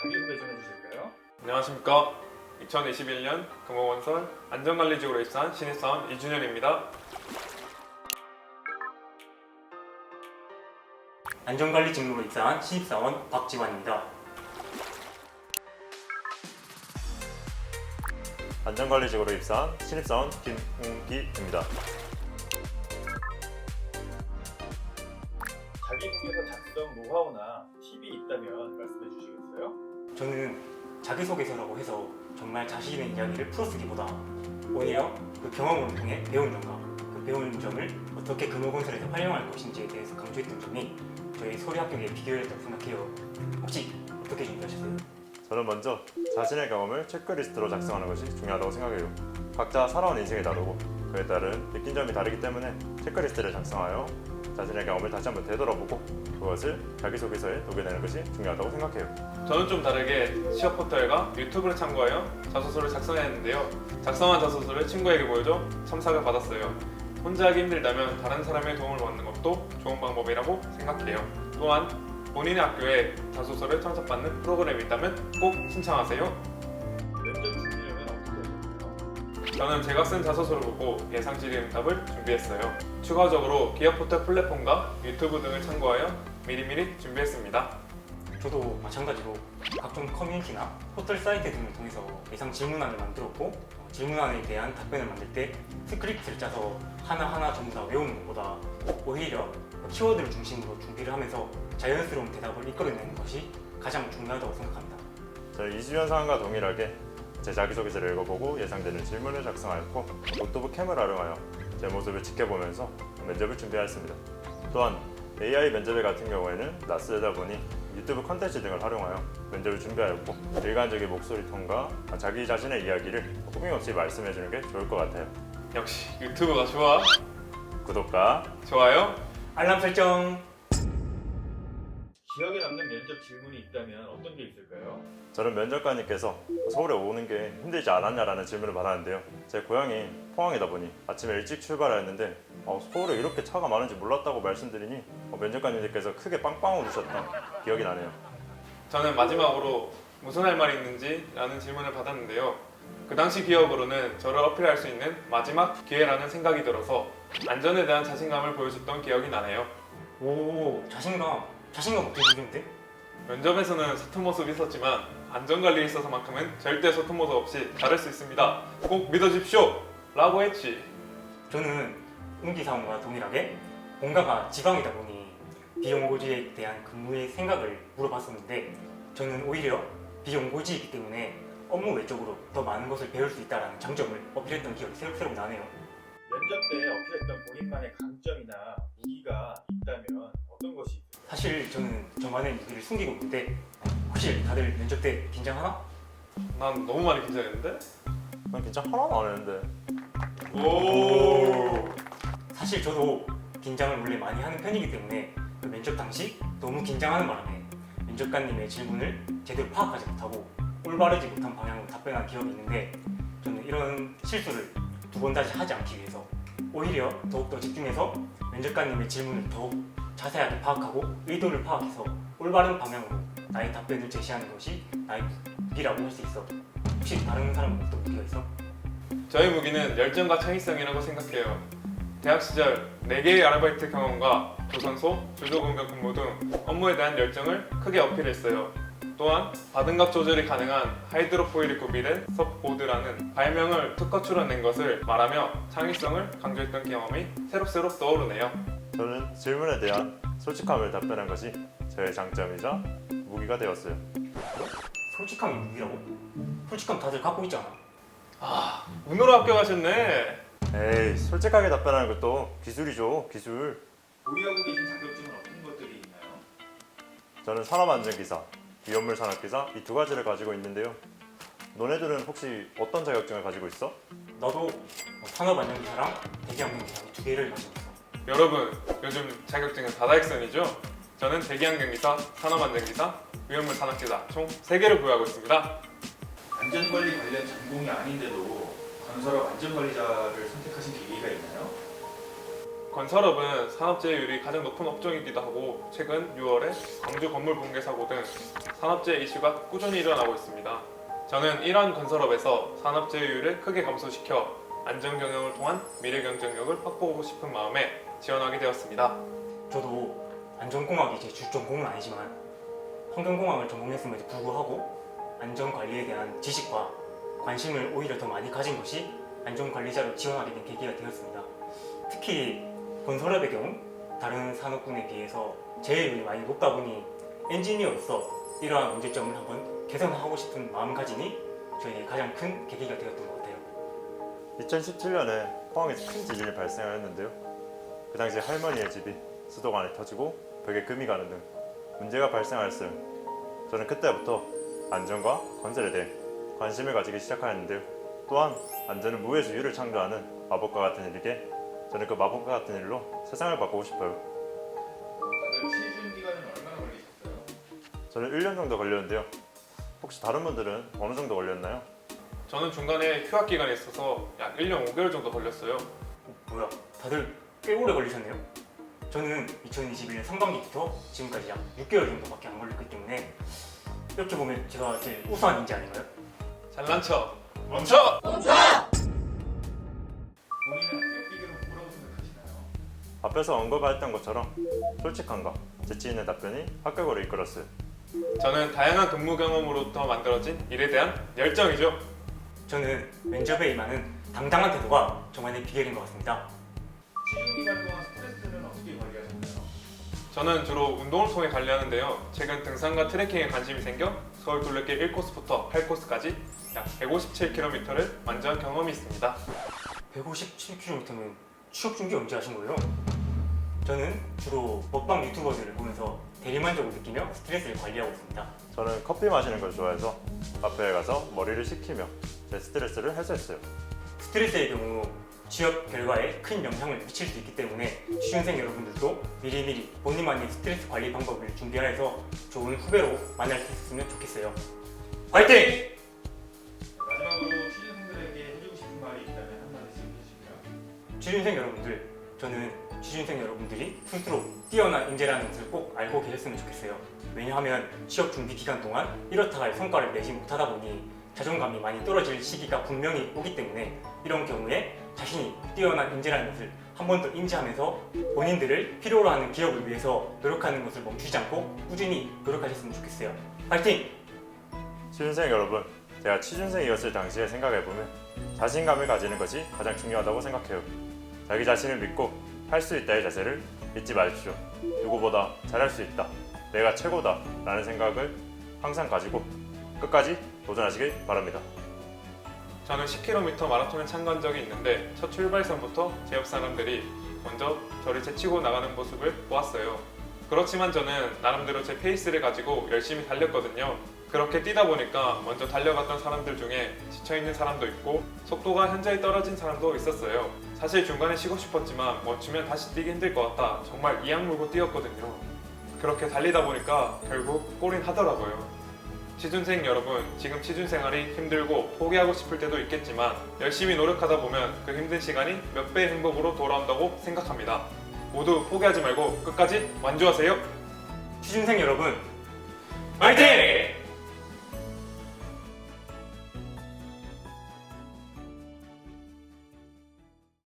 자기소개 좀 해주실까요? 안녕하십니까. 2021년 금호건설 안전관리직으로 입사한 신입사원 이준현입니다. 안전관리 직무로 입사한 신입사원 박지환입니다. 안전관리직으로 입사한 신입사원 김웅기입니다. 자기소개서 작성 노하우나 팁이 있다면 말씀해 주시겠어요? 저는 자기소개서라고 해서 정말 자신의 이야기를 풀어쓰기보다 오히려 그 경험을 통해 배운 점과 그 배운 점을 어떻게 금호건설에서 활용할 것인지에 대해서 강조했던 점이 저희 서류 합격에 비결이었다고 생각해요. 혹시 어떻게 준비하셨어요? 저는 먼저 자신의 경험을 체크리스트로 작성하는 것이 중요하다고 생각해요. 각자 살아온 인생이 다르고 그에 따른 느낀 점이 다르기 때문에 체크리스트를 작성하여 자신의 경험을 다시 한번 되돌아보고 그것을 자기소개서에 녹여내는 것이 중요하다고 생각해요. 저는 좀 다르게 취업 포털과 유튜브를 참고하여 자소서를 작성했는데요. 작성한 자소서를 친구에게 보여줘 첨삭을 받았어요. 혼자 하기 힘들다면 다른 사람의 도움을 받는 것도 좋은 방법이라고 생각해요. 또한 본인의 학교에 자소서를 첨삭받는 프로그램이 있다면 꼭 신청하세요. 면접 준비하면 어떻게 하셨나요? 저는 제가 쓴 자소서를 보고 예상 질의응답을 준비했어요. 추가적으로 기업 포털 플랫폼과 유튜브 등을 참고하여 미리미리 준비했습니다. 저도 마찬가지로 각종 커뮤니티나 포털 사이트 등을 통해서 예상 질문안을 만들었고 질문안에 대한 답변을 만들 때 스크립트를 짜서 하나하나 전부 다 외우는 것보다 오히려 키워드를 중심으로 준비를 하면서 자연스러운 대답을 이끌어내는 것이 가장 중요하다고 생각합니다. 저는 이주연 사원과 동일하게 제 자기소개서를 읽어보고 예상되는 질문을 작성하였고 노트북 캠을 활용하여 제 모습을 지켜보면서 면접을 준비하였습니다. 또한 AI 면접회 같은 경우에는 낯설다 보니 유튜브 컨텐츠 등을 활용하여 면접을 준비하였고 일관적인 목소리 톤과 자기 자신의 이야기를 꾸밈없이 말씀해주는 게 좋을 것 같아요. 역시 유튜브가 좋아. 구독과 좋아요. 알람 설정! 기억에 남는 면접 질문이 있다면 어떤 게 있을까요? 저는 면접관님께서 서울에 오는 게 힘들지 않았냐라는 질문을 받았는데요. 제 고향이 포항이다 보니 아침에 일찍 출발하였는데 서울에 이렇게 차가 많은지 몰랐다고 말씀드리니 면접관님들께서 크게 빵빵 웃으셨던 기억이 나네요. 저는 마지막으로 무슨 할 말이 있는지 라는 질문을 받았는데요. 그 당시 기억으로는 저를 어필할 수 있는 마지막 기회라는 생각이 들어서 안전에 대한 자신감을 보여줬던 기억이 나네요. 오, 자신감 어떻게 보이는데? 면접에서는 서툰 모습이 있었지만 안전관리에 있어서만큼은 절대 서툰 모습 없이 잘할 수 있습니다. 꼭 믿어주십시오! 라고 했지. 저는 운기사원과 동일하게 본가가 지방이다 보니 비연고지에 대한 근무의 생각을 물어봤었는데 저는 오히려 비연고지이기 때문에 업무 외적으로 더 많은 것을 배울 수 있다는 장점을 어필했던 기억이 새록새록 나네요. 면접 때 어필했던 본인만의 강점이나 무기가 있다면 어떤 것이 있을까요? 사실 저는 저만의 무기를 숨기고 있는데 혹시 다들 면접 때 긴장하나? 난 너무 많이 긴장했는데? 난 긴장 하나도 안 했는데. 오. 사실 저도 긴장을 원래 많이 하는 편이기 때문에 그 면접 당시 너무 긴장하는 바람에 면접관님의 질문을 제대로 파악하지 못하고 올바르지 못한 방향으로 답변한 기억이 있는데 저는 이런 실수를 두 번 다시 하지 않기 위해서 오히려 더욱더 집중해서 면접관님의 질문을 더욱 자세하게 파악하고 의도를 파악해서 올바른 방향으로 나의 답변을 제시하는 것이 나의 무기라고 할 수 있어. 혹시 다른 사람은 어떤 무기가 있어? 저의 무기는 열정과 창의성이라고 생각해요. 대학 시절 4개의 아르바이트 경험과 조선소, 조조공병 근무 등 업무에 대한 열정을 크게 어필했어요. 또한 바등각 조절이 가능한 하이드로포일이 구비된 서보드라는 발명을 특허 출원낸 것을 말하며 창의성을 강조했던 경험이 새록새록 떠오르네요. 저는 질문에 대한 솔직함을 답변한 것이 저의 장점이자 무기가 되었어요. 솔직함이 무기라고? 솔직함 다들 갖고 있잖아. 운으로 합격하셨네. 에이, 솔직하게 답변하는 것도 기술이죠, 기술. 보유하고 계신 자격증은 어떤 것들이 있나요? 저는 산업안전기사, 비연물 산업기사 이 두 가지를 가지고 있는데요. 너네들은 혹시 어떤 자격증을 가지고 있어? 나도 산업안전기사랑 대기안전기사 두 개를 가지고 있어. 여러분, 요즘 자격증은 다다익선이죠? 저는 대기안전기사, 산업안전기사, 위험물 산업기사 총 3개를 보유하고 있습니다. 안전관리 관련 전공이 아닌데도 건설업 안전관리자를 선택하신 계기가 있나요? 건설업은 산업재해율이 가장 높은 업종이기도 하고 최근 6월에 광주 건물 붕괴 사고 등 산업재해 이슈가 꾸준히 일어나고 있습니다. 저는 이러한 건설업에서 산업재해율을 크게 감소시켜 안전경영을 통한 미래 경쟁력을 확보하고 싶은 마음에 지원하게 되었습니다. 저도 안전공학이 제 주 전공은 아니지만 환경공학을 전공했음에도 불구하고 안전관리에 대한 지식과 관심을 오히려 더 많이 가진 것이 안전관리자로 지원하게 된 계기가 되었습니다. 특히 건설업의 경우 다른 산업군에 비해서 재해율이 많이 높다 보니 엔지니어로서 이러한 문제점을 한번 개선하고 싶은 마음가짐이 저에게 가장 큰 계기가 되었던 것 같아요. 2017년에 포항에서 큰 지진이 발생하였는데요. 그 당시 할머니의 집이 수도관에 터지고 벽에 금이 가는 등 문제가 발생하였어요. 저는 그때부터 안전과 건설에 대해 관심을 가지기 시작하였는데요. 또한 안전은 무에서 유를 창조하는 마법과 같은 일이기에 저는 그 마법과 같은 일로 세상을 바꾸고 싶어요. 다들 시즌 기간은 얼마나 걸리셨어요? 저는 1년 정도 걸렸는데요. 혹시 다른 분들은 어느 정도 걸렸나요? 저는 중간에 휴학 기간이 있어서 약 1년 5개월 정도 걸렸어요. 뭐야, 다들 꽤 오래 걸리셨네요? 저는 2021년 상반기부터 지금까지 약 6개월 정도밖에 안 걸렸기 때문에 이렇게 보면 제가 제일 우수한 인재 아닌가요? 잘난 척 멈춰! 본인의 학교 비교로 뭐라고 생각하시나요? 앞에서 언급했던 것처럼 솔직함과 재치 있는 답변이 합격으로 이끌었어요. 저는 다양한 근무 경험으로부터 만들어진 일에 대한 열정이죠. 저는 면접에 임하는 당당한 태도가 저만의 비결인 것 같습니다. 시즌 기간 동안 스트레스는 어떻게 관리하셨나요? 저는 주로 운동을 통해 관리하는데요. 최근 등산과 트레킹에 관심이 생겨 서울 둘레길 1코스부터 8코스까지 약 157km를 완주한 경험이 있습니다. 157km면 취업 준비 언제 하신 거예요? 저는 주로 먹방 유튜버들을 보면서 대리만족을 느끼며 스트레스를 관리하고 있습니다. 저는 커피 마시는 걸 좋아해서 카페에 가서 머리를 식히며 제 스트레스를 해소했어요. 스트레스의 경우 취업 결과에 큰 영향을 미칠 수 있기 때문에 취준생 여러분들도 미리미리 본인만의 스트레스 관리 방법을 준비하여서 좋은 후배로 만날 수 있으면 좋겠어요. 화이팅! 마지막으로 취준생들에게 해주고 싶은 말이 있다면 한마디씩 해주시고요. 취준생 여러분들, 저는 취준생 여러분들이 스스로 뛰어난 인재라는 것을 꼭 알고 계셨으면 좋겠어요. 왜냐하면 취업 준비 기간 동안 이렇다 할 성과를 내지 못하다 보니 자존감이 많이 떨어질 시기가 분명히 오기 때문에 이런 경우에 자신이 뛰어난 인재라는 것을 한 번 더 인지하면서 본인들을 필요로 하는 기업을 위해서 노력하는 것을 멈추지 않고 꾸준히 노력하셨으면 좋겠어요. 파이팅! 취준생 여러분, 제가 취준생이었을 당시에 생각해보면 자신감을 가지는 것이 가장 중요하다고 생각해요. 자기 자신을 믿고 할 수 있다의 자세를 잊지 마십시오. 누구보다 잘할 수 있다, 내가 최고다 라는 생각을 항상 가지고 끝까지 도전하시길 바랍니다. 저는 10km 마라톤에 참가한 적이 있는데 첫 출발선부터 제 옆 사람들이 먼저 저를 제치고 나가는 모습을 보았어요. 그렇지만 저는 나름대로 제 페이스를 가지고 열심히 달렸거든요. 그렇게 뛰다 보니까 먼저 달려갔던 사람들 중에 지쳐있는 사람도 있고 속도가 현저히 떨어진 사람도 있었어요. 사실 중간에 쉬고 싶었지만 멈추면 다시 뛰기 힘들 것 같아 정말 이악 물고 뛰었거든요. 그렇게 달리다 보니까 결국 골인 하더라고요. 취준생 여러분, 지금 취준생활이 힘들고 포기하고 싶을 때도 있겠지만 열심히 노력하다 보면 그 힘든 시간이 몇 배의 행복으로 돌아온다고 생각합니다. 모두 포기하지 말고 끝까지 완주하세요. 취준생 여러분, 화이팅!